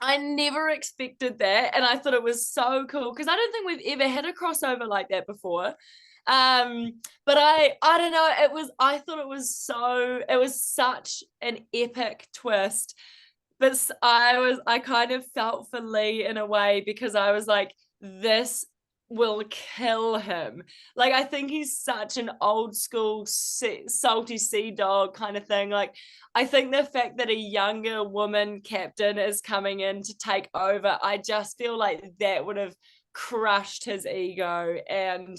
I never expected that, and I thought it was so cool because I don't think we've ever had a crossover like that before. But I don't know, I thought it was such an epic twist. But I kind of felt for Lee in a way because I was like, this will kill him. Like, I think he's such an old school salty sea dog kind of thing. Like, I think the fact that a younger woman captain is coming in to take over, I just feel like that would have crushed his ego. And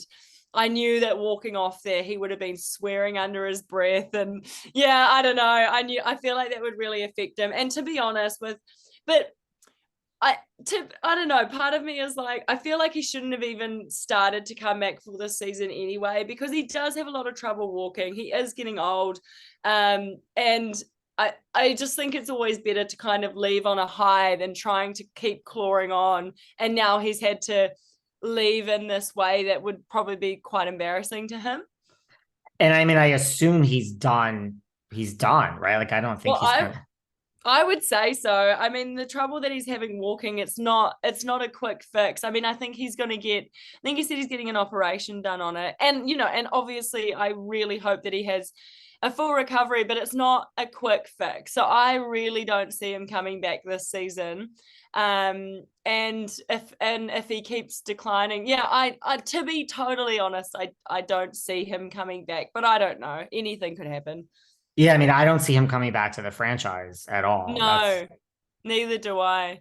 I knew that walking off there, he would have been swearing under his breath. And yeah, I don't know. I feel like that would really affect him. And to be honest but I don't know, part of me is like, I feel like he shouldn't have even started to come back for this season anyway, because he does have a lot of trouble walking. He is getting old. And I just think it's always better to kind of leave on a high than trying to keep clawing on. And now he's had to leave in this way that would probably be quite embarrassing to him. And I mean, I assume he's done. He's done, right? Like, I don't think Well, he's gonna. I would say so. I mean, the trouble that he's having walking, it's not a quick fix. I mean, I think he said he's getting an operation done on it. And and obviously I really hope that he has a full recovery, but it's not a quick fix. So I really don't see him coming back this season. And if he keeps declining, yeah, I to be totally honest, I don't see him coming back, but I don't know. Anything could happen. Yeah, I mean, I don't see him coming back to the franchise at all. That's No, neither do I.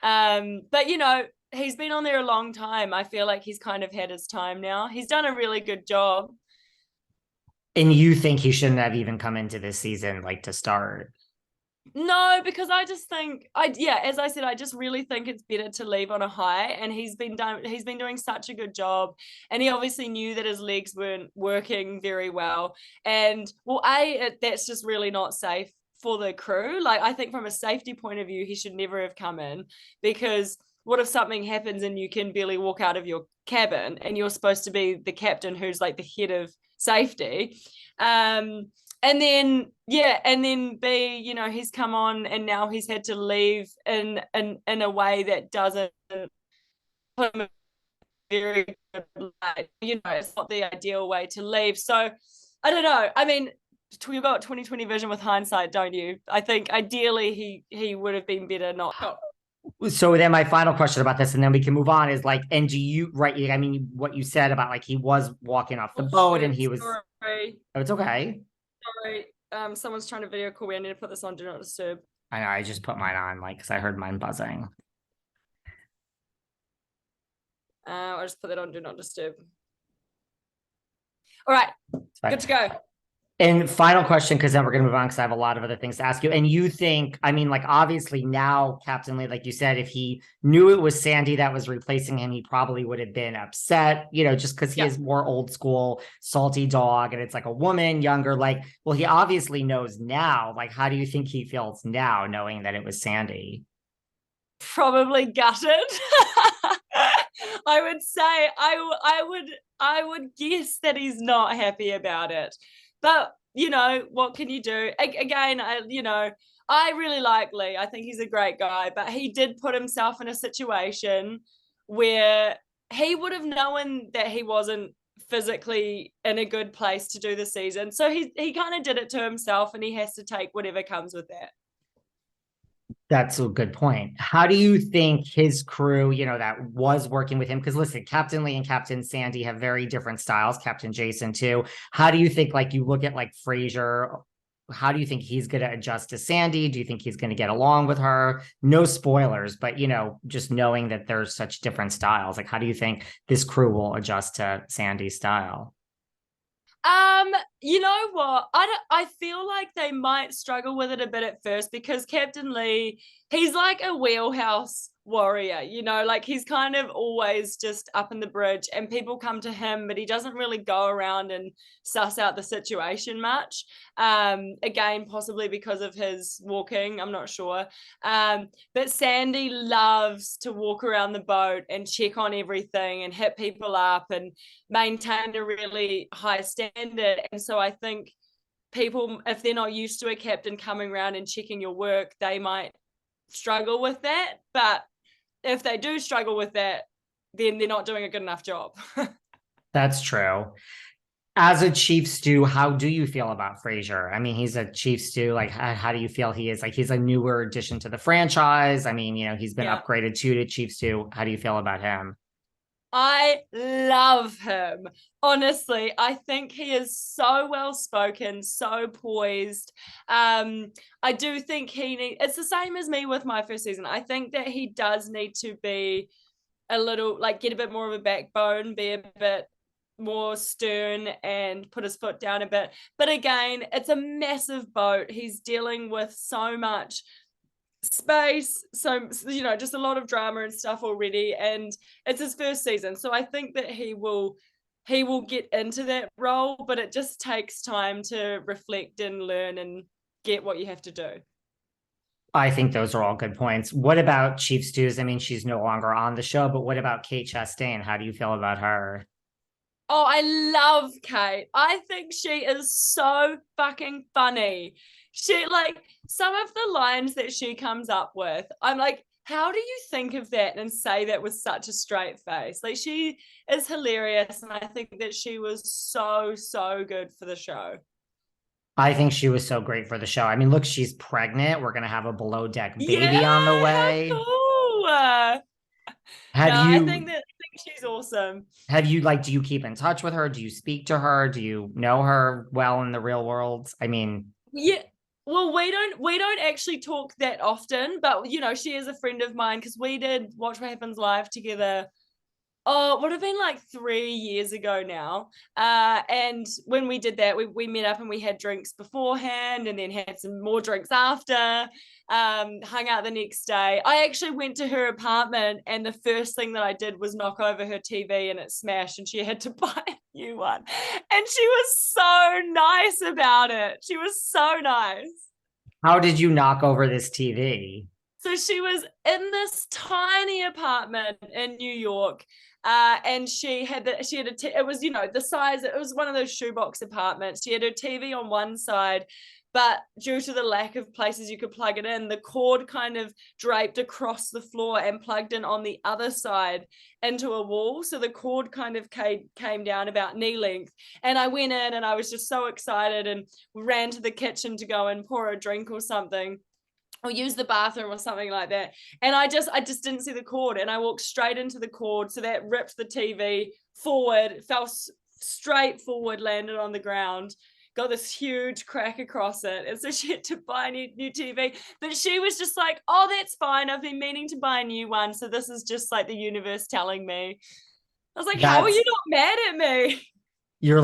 But he's been on there a long time. I feel like he's kind of had his time now. He's done a really good job. and you think he shouldn't have even come into this season like to start. No, because I just think yeah, as I said, I just really think it's better to leave on a high. And he's been doing such a good job. And he obviously knew that his legs weren't working very well. And well, that's just really not safe for the crew. Like, I think from a safety point of view, he should never have come in, because what if something happens and you can barely walk out of your cabin and you're supposed to be the captain who's like the head of safety? And then yeah, and then B, he's come on and now he's had to leave in a way that doesn't put him in a very good light. It's not the ideal way to leave. So I don't know. I mean, you've got 2020 vision with hindsight, don't you? I think ideally he would have been better not. So then my final question about this, and then we can move on, is like, and do you right? I mean, what you said about like he was walking off the Oh boat and shoot, he was. sorry. Oh, it's okay. Sorry. Someone's trying to video call me. I need to put this on Do Not Disturb. I know. I just put mine on, like, because I heard mine buzzing. I just put that on Do Not Disturb. All right, good to go. And final question, because then we're going to move on because I have a lot of other things to ask you. And you think, I mean, like, obviously now, Captain Lee, like you said, if he knew it was Sandy that was replacing him, he probably would have been upset, just because he is more old school, salty dog. And it's like a woman, younger, like, well, he obviously knows now. Like, how do you think he feels now knowing that it was Sandy? Probably gutted. I would say I would guess that he's not happy about it. But what can you do? Again, I really like Lee. I think he's a great guy, but he did put himself in a situation where he would have known that he wasn't physically in a good place to do the season. So he kind of did it to himself, and he has to take whatever comes with that. That's a good point. How do you think his crew, that was working with him? Because listen, Captain Lee and Captain Sandy have very different styles, Captain Jason too. How do you think, like, you look at like Frasier, how do you think he's going to adjust to Sandy? Do you think he's going to get along with her? No spoilers, but just knowing that there's such different styles, like, how do you think this crew will adjust to Sandy's style? You know what? I feel like they might struggle with it a bit at first, because Captain Lee, he's like a wheelhouse warrior, like he's kind of always just up in the bridge and people come to him, but he doesn't really go around and suss out the situation much. Again, possibly because of his walking, I'm not sure. But Sandy loves to walk around the boat and check on everything and hit people up and maintain a really high standard. And so I think people, if they're not used to a captain coming around and checking your work, they might struggle with that. But if they do struggle with that, then they're not doing a good enough job. That's true. As a chief stew, how do you feel about Frasier? I mean, he's a chief stew. Like, how do you feel he is? Like, he's a newer addition to the franchise. I mean, he's been Yeah. upgraded to chief stew. How do you feel about him? I love him. Honestly, I think he is so well spoken, so poised. I do think it's the same as me with my first season. I think that he does need to be a little, like, get a bit more of a backbone, be a bit more stern and put his foot down a bit. But again, it's a massive boat. He's dealing with so much space, so just a lot of drama and stuff already, and it's his first season, so I think that he will get into that role, but it just takes time to reflect and learn and get what you have to do. I think those are all good points. What about Chief Stews? I mean, she's no longer on the show, but what about Kate Chastain? How do you feel about her? Oh, I love Kate. I think she is so fucking funny. She, like, some of the lines that she comes up with, I'm like, how do you think of that and say that with such a straight face? Like, she is hilarious, and I think that she was so, so good for the show. I think she was so great for the show. I mean, look, she's pregnant. We're going to have a below deck baby Yeah, on the how way. cool. No, Have I think you she's awesome. do you keep in touch with her? Do you speak to her? Do you know her well in the real world? I mean, Yeah. Well, we don't actually talk that often, but she is a friend of mine because we did Watch What Happens Live together. Oh, it would have been like 3 years ago now. And when we did that, we met up and we had drinks beforehand and then had some more drinks after, hung out the next day. I actually went to her apartment, and the first thing that I did was knock over her TV, and it smashed, and she had to buy a new one. And she was so nice about it. She was so nice. how did you knock over this TV? So she was in this tiny apartment in New York, and it was the size. It was one of those shoebox apartments. She had her TV on one side, but due to the lack of places you could plug it in, the cord kind of draped across the floor and plugged in on the other side into a wall. So the cord kind of came down about knee length. And I went in, and I was just so excited, and ran to the kitchen to go and pour a drink or something, or use the bathroom or something like that. And I just didn't see the cord, and I walked straight into the cord. So that ripped the TV forward, fell straight forward, landed on the ground, got this huge crack across it. And so she had to buy a new TV. But she was just like, oh, that's fine. I've been meaning to buy a new one. So this is just like the universe telling me. I was like, how are That's you not mad at me?